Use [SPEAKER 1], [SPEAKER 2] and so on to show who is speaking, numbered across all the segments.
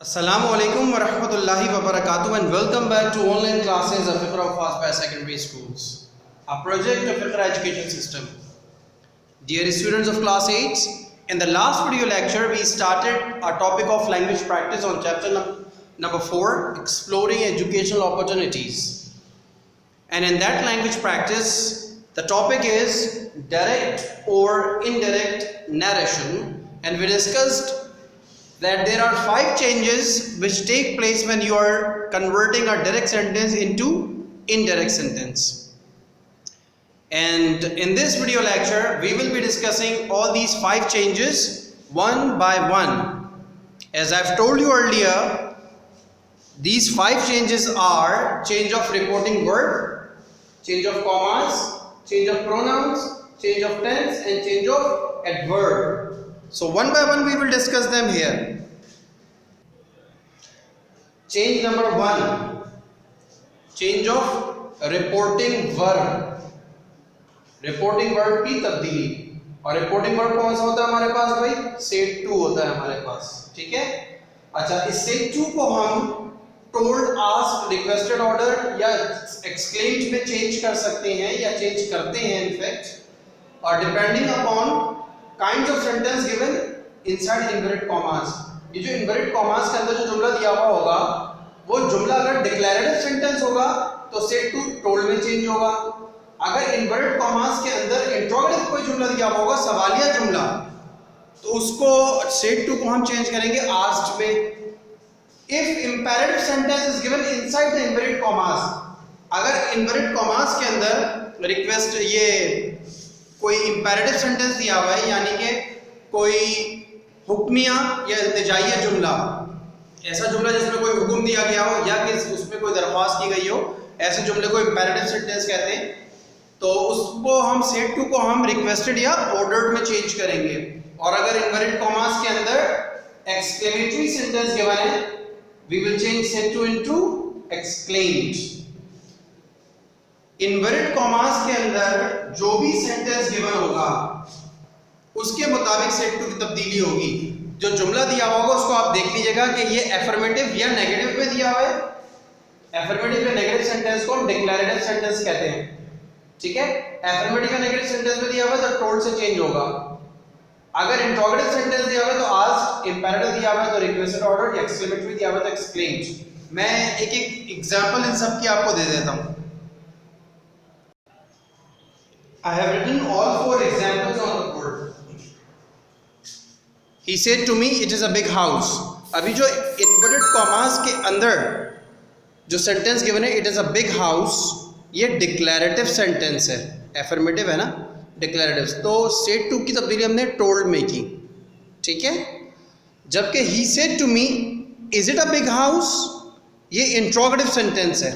[SPEAKER 1] Assalamu alaikum wa rahmatullahi wa barakatuh and welcome back to online classes of Fiqh of Fastpath Secondary Schools, a project of Fiqh Education System. Dear students of class 8, in the last video lecture we started a topic of language practice on chapter number 4, exploring educational opportunities. And in that language practice, the topic is direct or indirect narration, and we discussed that there are 5 changes which take place when you are converting a direct sentence into indirect sentence. And in this video lecture we will be discussing all these 5 changes one by one. As I've told you earlier, these 5 changes are change of reporting verb, change of commas, change of pronouns, change of tense and change of adverb. So one by one we will discuss them here. Change number 1, change of reporting verb. Reporting verb की तब्दीली, और reporting verb कौन सा होता है हमारे पास भाई? set to होता है हमारे पास, ठीक है? अच्छा, इस set to को हम told, asked, requested, ordered या exclaimed में change कर सकते हैं या change करते हैं in fact, और depending upon kinds of sentence given inside inverted commas. ये जो inverted commas के अंदर जो जुमला दिया हुआ होगा, वो जुमला अगर declarative sentence होगा तो set to told में change होगा. अगर inverted commas के अंदर interrogative कोई जुमला दिया हुआ होगा, सवालिया जुमला, तो उसको set to को हम change करेंगे asked में. If imperative sentence is given inside the inverted commas, अगर inverted commas के अंदर request ये कोई इम्पेरेटिव सेंटेंस दिया हुआ है, यानी कि कोई हुक्मिया या इल्तिजाइया जुमला, ऐसा जुमला जिसमें कोई हुक्म दिया गया हो या कि उसमें कोई दरख्वास्त की गई हो, ऐसे जुमले को इम्पेरेटिव सेंटेंस कहते हैं. तो उसको हम सेट टू को हम रिक्वेस्टेड या ऑर्डर्ड में चेंज करेंगे. और अगर इन्वर्टेड कॉमास के अंदर एक्सक्लेमेटरी सेंटेंस गिवन है, we will change said to into exclaimed. Inverted commas के अंदर जो भी सेंटेंस गिवन होगा उसके मुताबिक सेट टू की तब्दीली होगी. जो जुमला दिया हुआ होगा उसको आप देख लीजिएगा कि ये एफर्मेटिव या नेगेटिव में दिया हुआ है. एफर्मेटिव या नेगेटिव सेंटेंस को हम डिक्लेरेटिव सेंटेंस कहते हैं, ठीक है? एफर्मेटिव या नेगेटिव सेंटेंस में दिया हुआ है तो टोल्ड से चेंज होगा. अगर इंट्रोगेटिव सेंटेंस दिया हुआ है तो आस्क्ड, इंपेरेटिव दिया हुआ है तो रिक्वेस्टेड, ऑर्डर्ड, एक्सक्लेमेटरी दिया हुआ है तो एक्सक्लेम्ड. मैं एक एक एग्जांपल इन सब की आपको दे देता हूं. I have written all 4 examples on the board. He said to me, it is a big house. अभी जो inverted commas के अंदर जो sentence given है, it is a big house, ये declarative sentence है, affirmative है ना, declarative. तो said to की तब्दीली हमने told में की, ठीक है? जबकि he said to me, is it a big house, ये interrogative sentence है.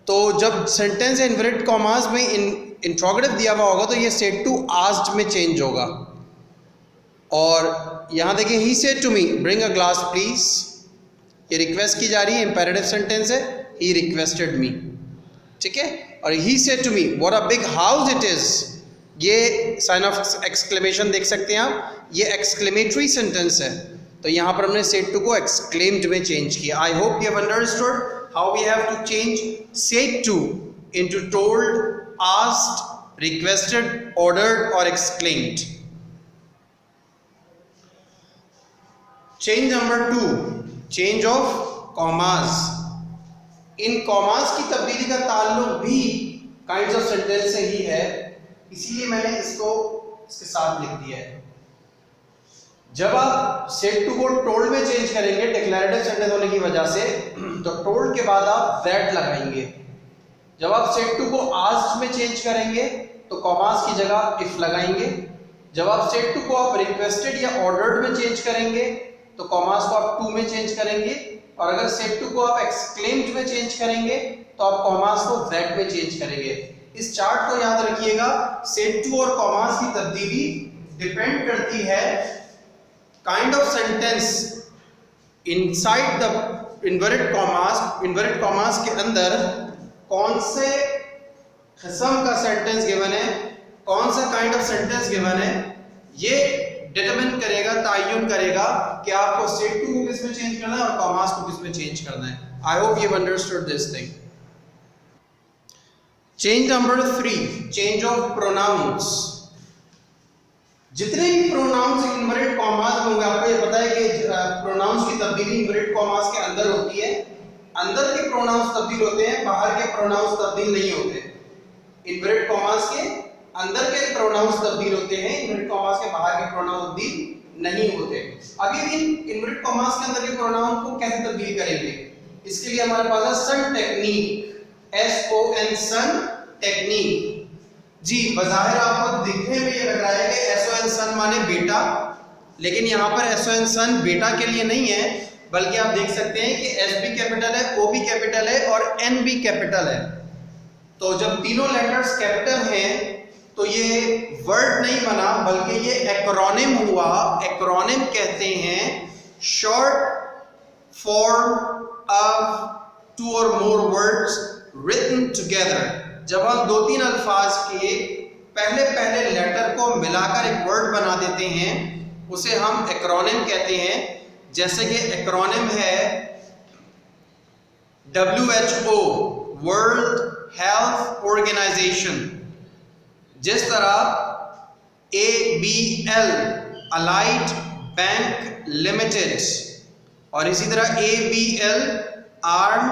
[SPEAKER 1] तो जब sentence है inverted commas में इंट्रोगेटिव दिया हुआ होगा तो ये सेड टू आस्क्ड में चेंज होगा. और यहाँ देखिए, he said to me bring a glass please, ये रिक्वेस्ट की जा रही है, इंपेरेटिव सेंटेंस है, ही रिक्वेस्टेड मी, ठीक है? और he said to me what a big house it is, ये साइन ऑफ एक्सक्लेमेशन देख सकते हैं आप, ये एक्सक्लेमेटरी सेंटेंस है. तो यहाँ पर हमने सेड टू को एक्सक्लेम्ड में चेंज किया. I hope you have understood how we have to change said to into told, asked, requested, ordered or exclaimed. Change number 2, change of commas. In commas की तब्दीली का ताल्लुक भी kinds of sentence से ही है, इसीलिए मैंने इसको इसके साथ लिख दिया है. जब आप said to को told में चेंज करेंगे declarative sentence होने की वजह से, तो told के बाद आप that लगाएंगे. जब आप सेट टू को आस्क्ड में चेंज करेंगे तो कॉमास की जगह इफ लगाएंगे. जब आप सेट टू को आप रिक्वेस्टेड या ऑर्डर्ड में चेंज करेंगे तो कॉमास को आप टू में चेंज करेंगे. और अगर सेट टू को आप एक्सक्लेम्ड में चेंज करेंगे तो आप कॉमास को दैट में चेंज करेंगे. इस चार्ट को याद रखिएगा, सेट टू और कॉमास की तब्दीली डिपेंड करती है kind of sentence inside the inverted commas. Inverted commas के अंदर कौन से किस्म का सेंटेंस गिवन है, कौन सा काइंड ऑफ सेंटेंस गिवन है, ये डिटरमिन करेगा, तयन करेगा कि आपको स्टेट टू को किस में चेंज करना है और कॉमास को किस में चेंज करना है। आई hope you understood this thing. Change number 3, change of pronouns. जितने भी प्रोनाउंस इनवर्टेड कॉमास में होंगे, आपको ये पता है कि प्रोनाउंस की तब्दीली इनवर्टेड कॉमास के अंदर होती है। अंदर के प्रोनाउंस तब्दील होते हैं, बाहर के प्रोनाउंस तब्दील नहीं होते। इनवर्टेड कॉमास के अंदर के प्रोनाउंस तब्दील होते हैं, इनवर्टेड कॉमास के बाहर के प्रोनाउंस तब्दील नहीं होते। अब ये इनवर्टेड कॉमास के अंदर के प्रोनाउन को कैसे तब्दील करेंगे, इसके लिए हमारे पास है सन टेक्निक, SON सन टेक्निक। जी, बज़ाहिर आपको दिखने में ये लग रहा है कि SON सन माने बेटा, लेकिन यहाँ पर SON सन बेटा के लिए नहीं है, बल्कि आप देख सकते हैं कि S भी कैपिटल है, O भी कैपिटल है और N भी कैपिटल है। तो जब तीनों लेटर्स कैपिटल हैं तो ये वर्ड नहीं बना, बल्कि ये एक्रोनिम हुआ। एक्रोनिम कहते हैं short form of 2 or more words written together। जब हम 2-3 अल्फाज के पहले लेटर को मिलाकर एक वर्ड बना देते हैं, उसे हम एक्रोनिम कहते हैं। जैसे कि एक्रोनिम है WHO, वर्ल्ड हेल्थ ऑर्गेनाइजेशन। जिस तरह ABL, अलाइट बैंक लिमिटेड, और इसी तरह ABL, आर्म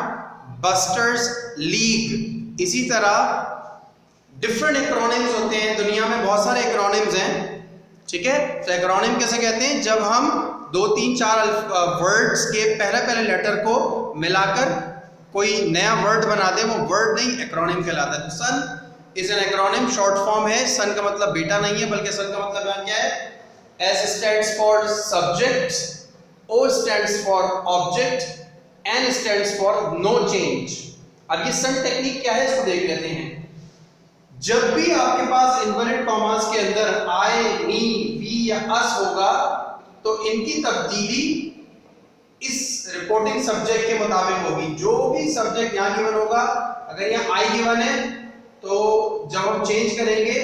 [SPEAKER 1] बस्टर्स लीग। इसी तरह डिफरेंट एक्रोनिम्स होते हैं, दुनिया में बहुत सारे एक्रोनिम्स हैं, ठीक है। तो एक्रोनिम कैसे कहते हैं, जब हम 2, 3, 4 वर्ड्स के पहले लेटर को मिलाकर कोई नया वर्ड बना दे, वो वर्ड नहीं एक्रोनिम कहलाता है। तो SUN is an acronym, short form है। सन का मतलब बेटा नहीं है, बल्कि सन का मतलब क्या है, S stands for subject, O stands for object, N stands for no change। अब ये सन टेक्निक क्या है, इसको देख लेते हैं। जब भी आपके पास इनवर्टेड कॉमास के अंदर I, me, we या us होगा, तो इनकी तब्दीली इस रिपोर्टिंग सब्जेक्ट के मुताबिक होगी। जो भी सब्जेक्ट यहाँ गिवन होगा, अगर यहाँ I गिवन है तो जब हम चेंज करेंगे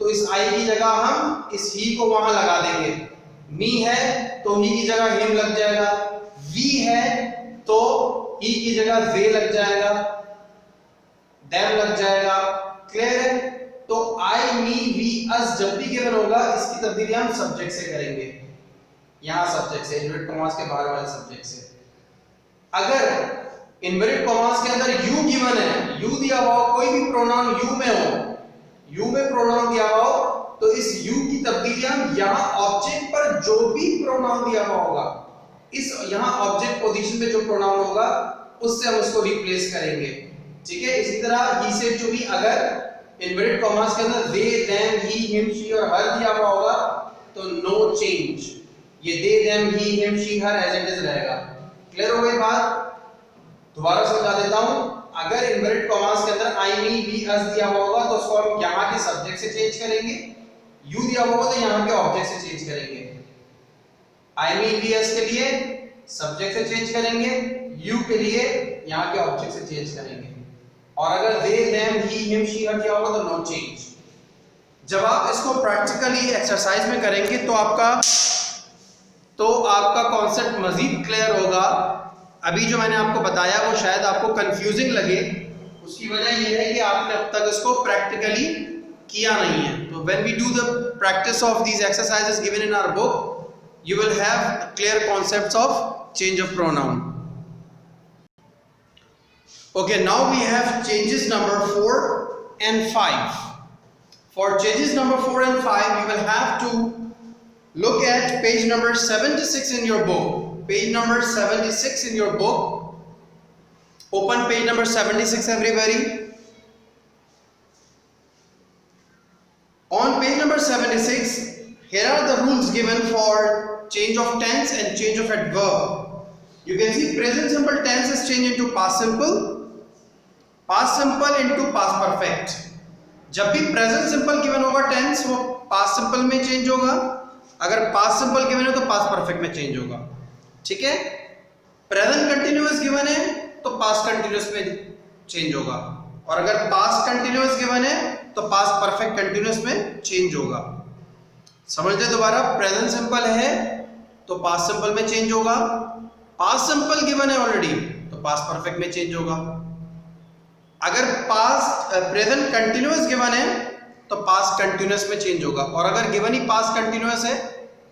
[SPEAKER 1] तो इस I की जगह हम इस ही को वहां लगा देंगे। मी है तो ही की जगह हिम लग जाएगा, वी है तो ही की जगह they लग जाएगा, them लग जाएगा। क्लियर है? तो I, me, we, us जब भी गिवन होगा, इसकी तब्दीली हम सब्जेक्ट से करेंगे। यहां सब्जेक्ट से, इनवर्टेड कॉमास के बाहर वाले सब्जेक्ट से। अगर इनवर्टेड कॉमास के अंदर यू गिवन है, यू दिया हुआ हो, कोई भी प्रोनाउन यू में हो, यू में प्रोनाउन दिया हुआ हो, तो इस यू की तब्दीली हम यहां ऑब्जेक्ट पर जो भी प्रोनाउन दिया हुआ होगा, इस यहां ऑब्जेक्ट पोजीशन पे जो प्रोनाउन होगा उससे हम उसको रिप्लेस करेंगे। ठीक है। इसी तरह ही से जो भी अगर इनवर्टेड कॉमास के अंदर they, them, he, him, she और हर दिया हुआ होगा तो नो चेंज, ये they, them, he, him, she, her as it is रहेगा। क्लियर हो गई बात? दोबारा समझा देता हूं। अगर इनवर्टेड कॉमास के अंदर आई, मी, वी, अस दिया हुआ होगा तो उसको हम यहां के सब्जेक्ट से चेंज करेंगे, यू दिया हुआ होगा तो यहां के ऑब्जेक्ट से चेंज करेंगे। आई, मी, वी, अस के लिए सब्जेक्ट से चेंज करेंगे, यू के लिए यहां के ऑब्जेक्ट से चेंज करेंगे। और अगर दे, देम, ही, हिम, शी, हर दिया होगा तो नो चेंज। जब आप इसको प्रैक्टिकली एक्सरसाइज में करेंगे तो आपका कॉन्सेप्ट मजीद क्लियर होगा। अभी जो मैंने आपको बताया वो शायद आपको कंफ्यूजिंग लगे, उसकी वजह ये है कि आपने अब तक इसको प्रैक्टिकली किया नहीं है। तो when we do the practice of these exercises given in our book, you will have clear concepts of change of pronoun. Okay, now we have changes number 4 and 5. For changes number 4 and 5, you will have to look at page number 76 in your book. Page number 76 in your book. Open page number 76, everybody. On page number 76, here are the rules given for change of tense and change of adverb. You can see present simple tense is changed into past simple, past simple into past perfect. जब भी present simple given होगा tense, वो past simple में change होगा। अगर past simple given है तो past perfect में चेंज होगा। ठीक है। प्रेजेंट कंटिन्यूअस गिवन है तो पास्ट कंटिन्यूअस में चेंज होगा, और अगर पास्ट कंटिन्यूअस गिवन है तो पास्ट परफेक्ट कंटिन्यूअस में चेंज होगा। समझ ले दोबारा, प्रेजेंट सिंपल है तो पास्ट सिंपल में चेंज होगा, पास्ट सिंपल गिवन है ऑलरेडी तो पास्ट परफेक्ट में चेंज होगा। अगर पास्ट प्रेजेंट कंटिन्यूअस गिवन है तो पास्ट कंटिन्यूअस में चेंज होगा, और अगर गिवन ही पास्ट कंटिन्यूअस है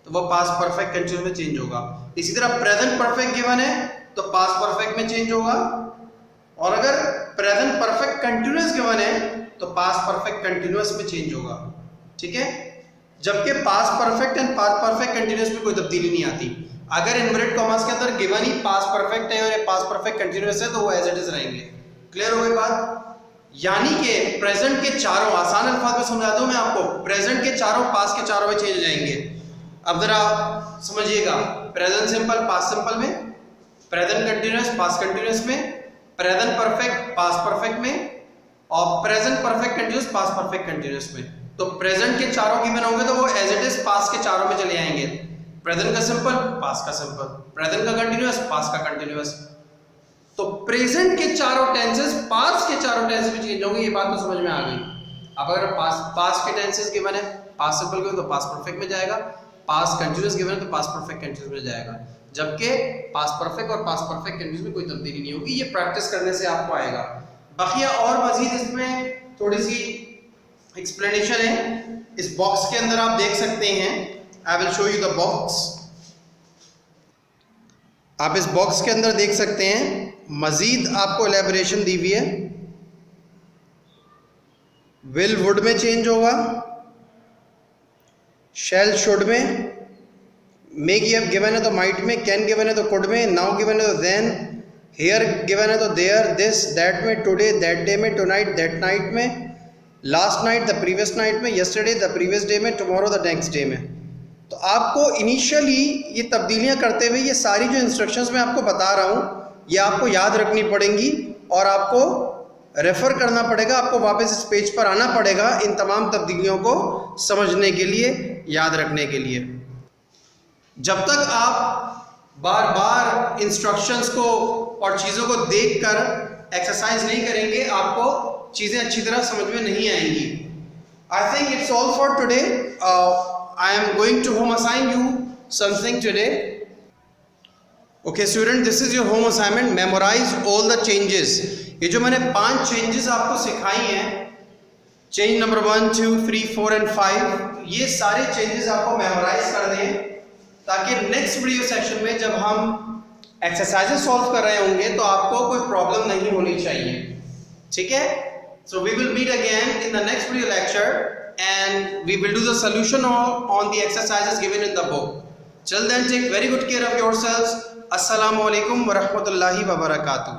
[SPEAKER 1] तो वो पास्ट परफेक्ट कंटिन्यूअस में चेंज होगा। इसी तरह प्रेजेंट परफेक्ट गिवन है तो पास्ट परफेक्ट में चेंज होगा, और अगर प्रेजेंट परफेक्ट कंटिन्यूअस गिवन है तो पास्ट परफेक्ट कंटिन्यूअस में चेंज होगा। ठीक है, जबकि past perfect and past perfect continuous में कोई तब्दीली नहीं आती। अगर इनवर्टेड कॉमास के अंदर गिवन ही पास्ट परफेक्ट है और ये पास्ट परफेक्ट कंटिन्यूअस है तो वो एज इट इज रहेंगे। क्लियर हो गई बात? यानी कि प्रेजेंट के चारों, आसान अल्फाज में समझा दूं मैं आपको, प्रेजेंट के चारों पास्ट के चारों में चेंज हो जाएंगे। अब जरा समझिएगा, प्रेजेंट सिंपल पास्ट सिंपल में, प्रेजेंट कंटिन्यूअस पास्ट कंटिन्यूअस में, प्रेजेंट परफेक्ट पास्ट परफेक्ट में, और present perfect continuous past perfect continuous में। तो प्रेजेंट के चारों गिवन होंगे तो वो एज इट इज पास्ट के चारों में चले आएंगे। प्रेजेंट का सिंपल पास्ट का सिंपल, प्रेजेंट का कंटिन्यूअस पास्ट का कंटिन्यूअस। तो प्रेजेंट के चारों टेंसेस पास्ट के चारों टेंसेस में चेंज होंगे, ये बात तो समझ में आ गई। अब अगर पास्ट के टेंसेस गिवन है, पास्ट सिंपल गिवन तो पास्ट परफेक्ट में जाएगा, पास्ट कंटिन्यूअस गिवन है तो पास्ट परफेक्ट कंटिन्यूअस में जाएगा, जबकि पास्ट परफेक्ट और पास्ट परफेक्ट कंटिन्यूअस में कोई तब्दीली नहीं होगी। ये प्रैक्टिस करने से आपको आएगा। बाकी और मजीद इसमें थोड़ी सी एक्सप्लेनेशन है, इस बॉक्स के अंदर आप देख सकते हैं। I will show you the box. आप इस बॉक्स के अंदर देख सकते हैं, मजीद आपको एलेबोरेशन दी हुई है। विल वुड में चेंज होगा, शैल शुड में, मे गिवन है तो माइट में, कैन गिवन है तो कुड में, नाउ गिवन है तो देन, हियर गिवन है तो देयर, दिस दैट में, टुडे दैट डे में, टुनाइट दैट नाइट में, last night the previous night में, यस्टरडे द प्रीवियस डे में, टुमारो द नेक्स्ट डे में। तो आपको इनिशियली ये तब्दीलियां करते हुए ये सारी जो इंस्ट्रक्शंस मैं आपको बता रहा हूँ ये आपको याद रखनी पड़ेंगी, और आपको रेफ़र करना पड़ेगा, आपको वापस इस पेज पर आना पड़ेगा इन तमाम तब्दीलियों को समझने के लिए, याद रखने के लिए। जब तक आप बार बार इंस्ट्रक्शंस को और चीज़ों को देखकर एक्सरसाइज नहीं करेंगे, आपको चीज़ें अच्छी तरह समझ में नहीं आएंगी। I think it's all for today. I am going to home assign you something today. Okay student, this is your home assignment. Memorize all the changes. ये जो मैंने 5 चेंजेस आपको सिखाई हैं, चेंज नंबर 1, 2, 3, 4 एंड 5, ये सारे चेंजेस आपको memorise कर दें, ताकि नेक्स्ट वीडियो सेक्शन में जब हम एक्सरसाइजेस सॉल्व कर रहे होंगे तो आपको कोई प्रॉब्लम नहीं होनी चाहिए। ठीक है? So we will meet again in the next video lecture and we will do the solution on the exercises given in the book. Till then, take very good care of yourselves. Assalamu alaikum wa rahmatullahi wa barakatuh.